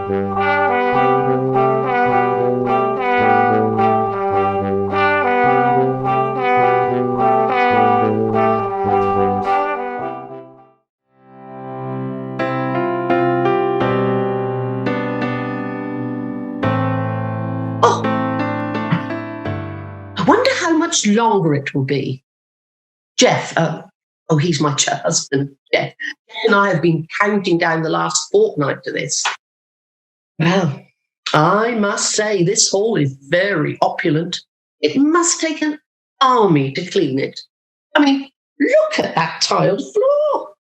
I wonder how much longer it will be. Jeff, he's my husband, Jeff, and I have been counting down the last fortnight to this. Well, I must say this hall is very opulent. It must take an army to clean it. I mean, look at that tiled floor.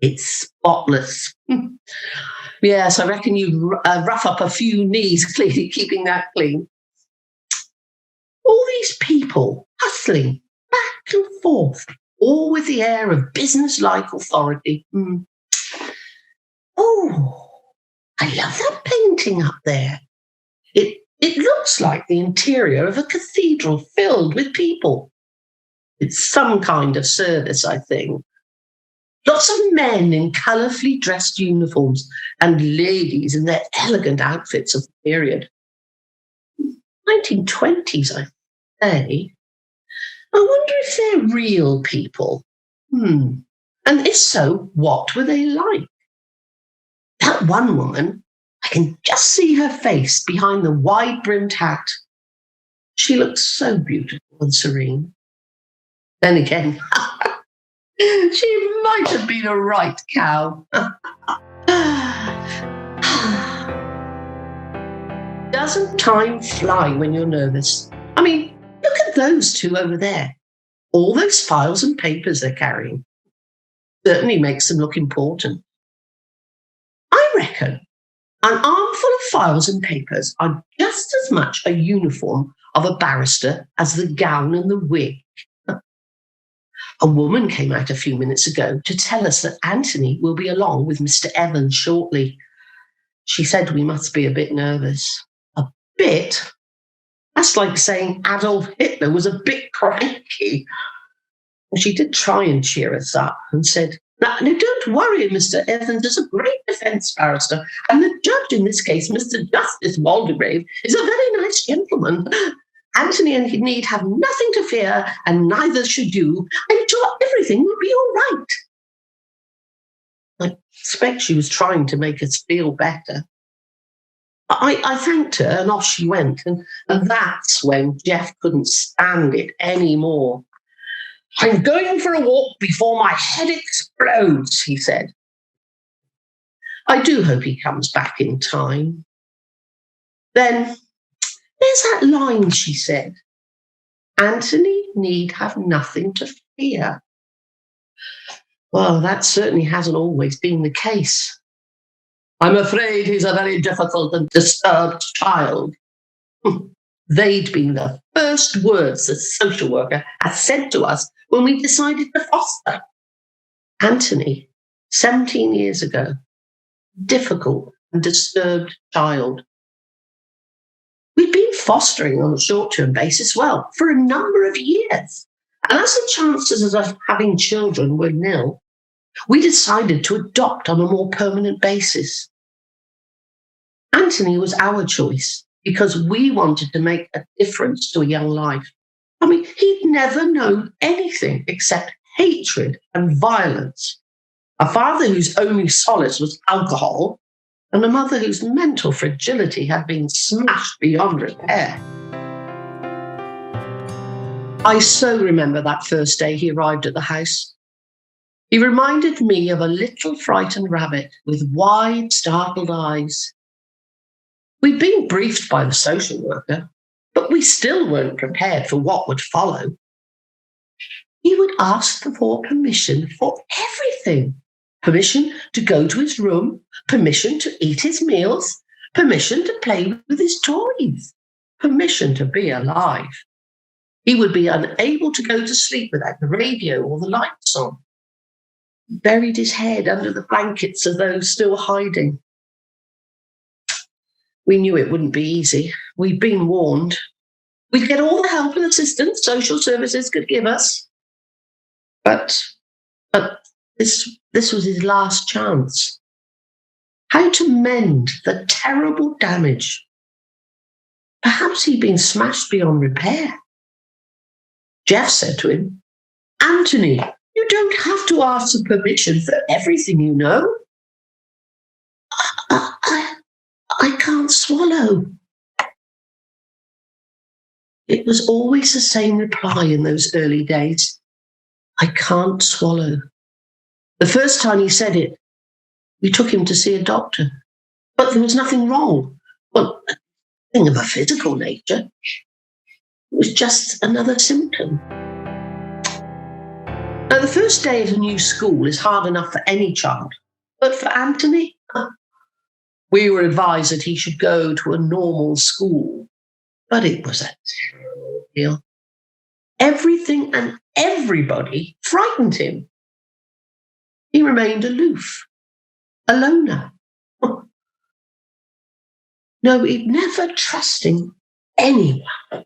It's spotless. Yes, I reckon you'd rough up a few knees keeping that clean. All these people hustling back and forth, all with the air of business-like authority. Oh, I love that painting up there. It looks like the interior of a cathedral filled with people. It's some kind of service, I think. Lots of men in colourfully dressed uniforms and ladies in their elegant outfits of the period. 1920s, I say. I wonder if they're real people. And if so, what were they like? That one woman, I can just see her face behind the wide-brimmed hat. She looks so beautiful and serene. Then again, she might have been a right cow. Doesn't time fly when you're nervous? I mean, look at those two over there. All those files and papers they're carrying. Certainly makes them look important. I reckon an armful of files and papers are just as much a uniform of a barrister as the gown and the wig. A woman came out a few minutes ago to tell us that Anthony will be along with Mr. Evans shortly. She said we must be a bit nervous. A bit? That's like saying Adolf Hitler was a bit cranky. And she did try and cheer us up and said, "Now, don't worry, Mr. Evans is a great defence barrister, and the judge in this case, Mr. Justice Waldegrave, is a very nice gentleman. Anthony and he need have nothing to fear, and neither should you. I'm sure everything will be all right." I suspect she was trying to make us feel better. I thanked her, and off she went, and that's when Jeff couldn't stand it anymore. "I'm going for a walk before my head explodes," he said. I do hope he comes back in time. Then there's that line she said, "Anthony need have nothing to fear." Well, that certainly hasn't always been the case. "I'm afraid he's a very difficult and disturbed child." They'd been the first words the social worker had said to us when we decided to foster. Anthony, 17 years ago, difficult and disturbed child. We'd been fostering on a short-term basis, well, for a number of years. And as the chances of us having children were nil, we decided to adopt on a more permanent basis. Anthony was our choice because we wanted to make a difference to a young life. I mean, he'd never known anything except hatred and violence. A father whose only solace was alcohol, and a mother whose mental fragility had been smashed beyond repair. I so remember that first day he arrived at the house. He reminded me of a little frightened rabbit with wide, startled eyes. We'd been briefed by the social worker, but we still weren't prepared for what would follow. He would ask for permission for everything. Permission to go to his room, permission to eat his meals, permission to play with his toys, permission to be alive. He would be unable to go to sleep without the radio or the lights on. He buried his head under the blankets of those still hiding. We knew it wouldn't be easy. We'd been warned. We'd get all the help and assistance social services could give us. But this was his last chance. how to mend the terrible damage. Perhaps he'd been smashed beyond repair. Jeff said to him, "Anthony, you don't have to ask for permission for everything you know." I can't swallow. It was always the same reply in those early days. I can't swallow. The first time he said it, we took him to see a doctor. But there was nothing wrong. Well, nothing of a physical nature. It was just another symptom. Now, the first day at a new school is hard enough for any child. But for Anthony, we were advised that he should go to a normal school. But it was a terrible deal. Everything and everybody frightened him. He remained aloof, a loner. No, he'd never trusting anyone.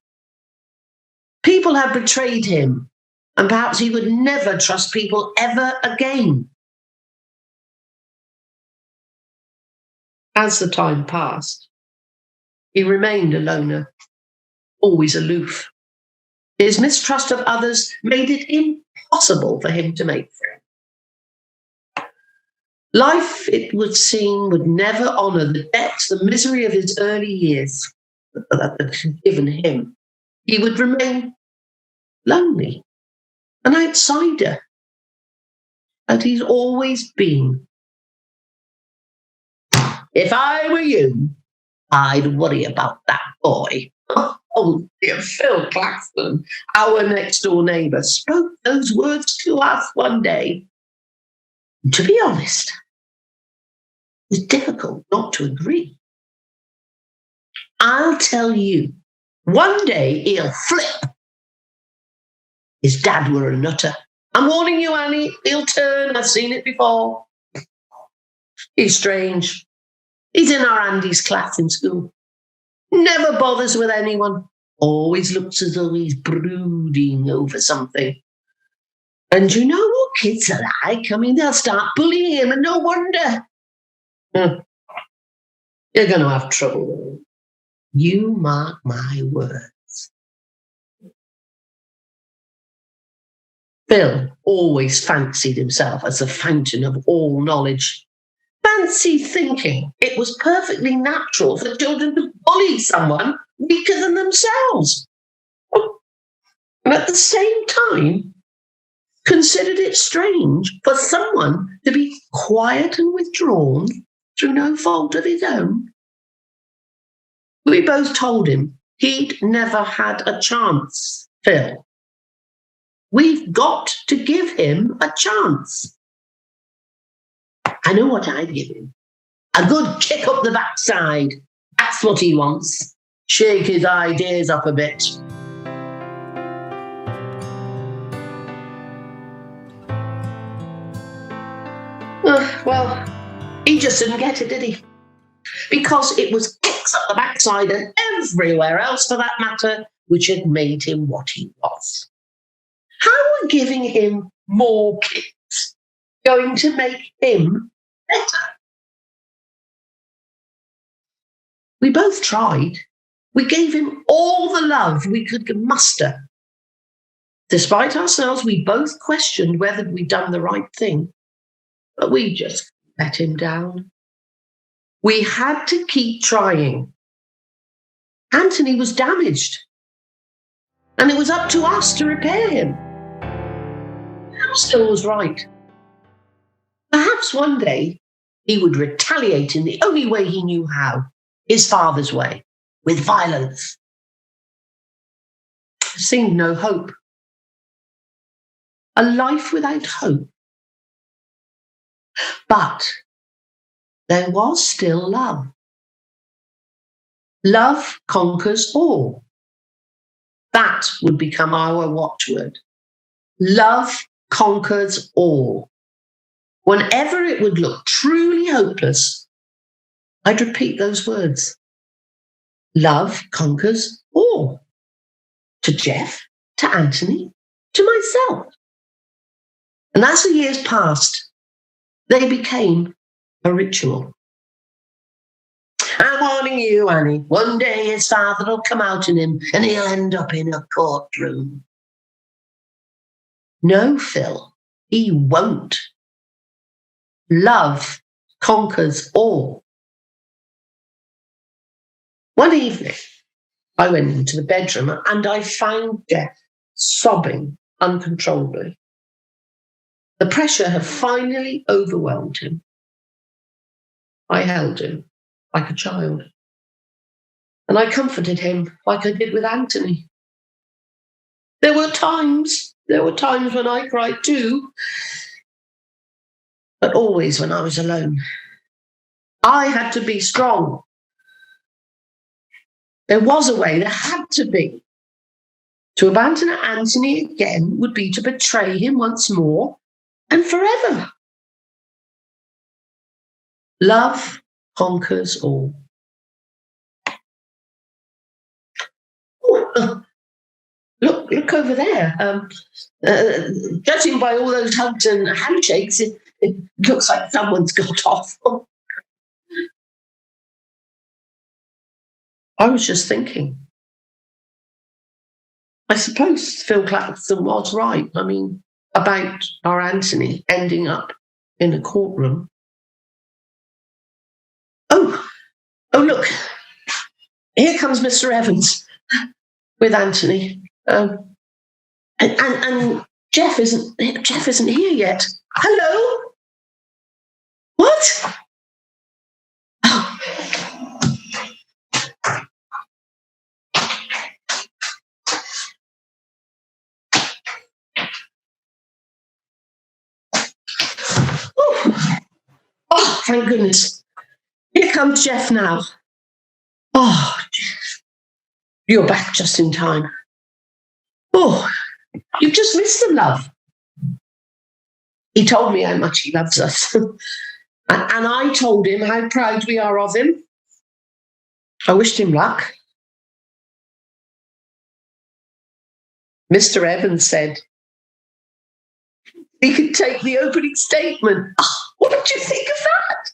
People had betrayed him, and perhaps he would never trust people ever again. As the time passed, he remained a loner, always aloof. His mistrust of others made it impossible for him to make friends. Life, it would seem, would never honour the depths, the misery of his early years that had given him. He would remain lonely, an outsider, as he's always been. If I were you, I'd worry about that boy. Oh dear, Phil Claxton, our next door neighbour, spoke those words to us one day. To be honest, it was difficult not to agree. I'll tell you, one day he'll flip. His dad were a nutter. I'm warning you, Annie, he'll turn. I've seen it before. He's strange. He's in our Andy's class in school. Never bothers with anyone. Always looks as though he's brooding over something. And you know what kids are like? I mean, they'll start bullying him, and no wonder. You're going to have trouble. You mark my words. Phil always fancied himself as the fountain of all knowledge. Fancy thinking it was perfectly natural for children to bully someone weaker than themselves. And at the same time, considered it strange for someone to be quiet and withdrawn through no fault of his own. We both told him he'd never had a chance, Phil. We've got to give him a chance. I know what I'd give him. A good kick up the backside. That's what he wants. Shake his ideas up a bit. Well, he just didn't get it, did he? Because it was kicks up the backside and everywhere else, for that matter, which had made him what he was. How were giving him more kicks going to make him better? We both tried. We gave him all the love we could muster. Despite ourselves, we both questioned whether we'd done the right thing. But we just let him down. We had to keep trying. Anthony was damaged, and it was up to us to repair him. Still was right. Perhaps one day he would retaliate in the only way he knew how, his father's way, with violence. There seemed no hope. A life without hope. But there was still love. Love conquers all. That would become our watchword. Love conquers all. Whenever it would look truly hopeless, I'd repeat those words. Love conquers all. To Jeff, to Anthony, to myself. And as the years passed, they became a ritual. I'm warning you, Annie, one day his father will come out in him and he'll end up in a courtroom. No, Phil, he won't. Love conquers all. One evening, I went into the bedroom and I found Jeff sobbing uncontrollably. The pressure had finally overwhelmed him. I held him like a child, and I comforted him like I did with Anthony. There were times when I cried too, but always when I was alone. I had to be strong. There was a way, there had to be. To abandon Anthony again would be to betray him once more and forever. Love conquers all. Oh, look over there. Judging by all those hugs and handshakes, it looks like someone's got off. I was just thinking. I suppose Phil Claxton was right. I mean, about our Anthony ending up in a courtroom. Oh, look. Here comes Mr. Evans with Anthony. And Jeff isn't here yet. Hello? What? Oh. Oh, thank goodness. Here comes Jeff now. Oh, Jeff. You're back just in time. Oh, you've just missed him, love. He told me how much he loves us. And I told him how proud we are of him. I wished him luck. Mr. Evans said he could take the opening statement. Oh, what did you think of that?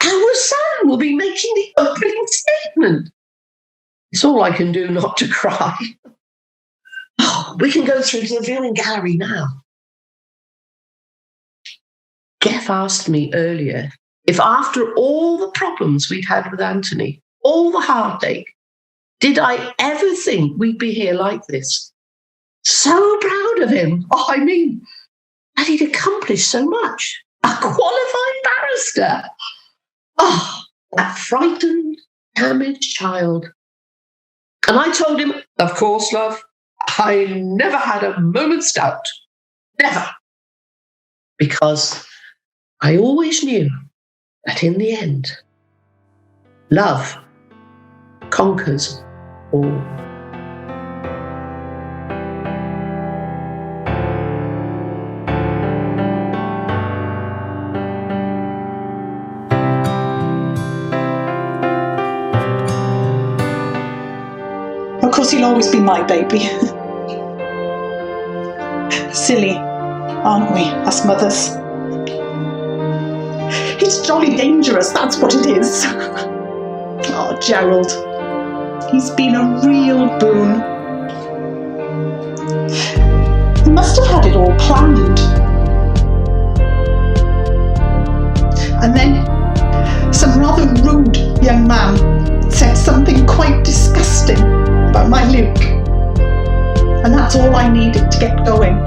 Our son will be making the opening statement. It's all I can do not to cry. Oh, we can go through to the viewing gallery now. Jeff asked me earlier if after all the problems we'd had with Anthony, all the heartache, did I ever think we'd be here like this? So proud of him. Oh, I mean, that he'd accomplished so much. A qualified barrister. Oh, that frightened, damaged child. And I told him, of course, love, I never had a moment's doubt. Never. Because I always knew that in the end, love conquers all. Of course, he'll always be my baby. Silly, aren't we, us mothers? He's jolly dangerous, that's what it is. Oh, Gerald. He's been a real boon. He must have had it all planned. And then some rather rude young man said something quite disgusting about my Luke. And that's all I needed to get going.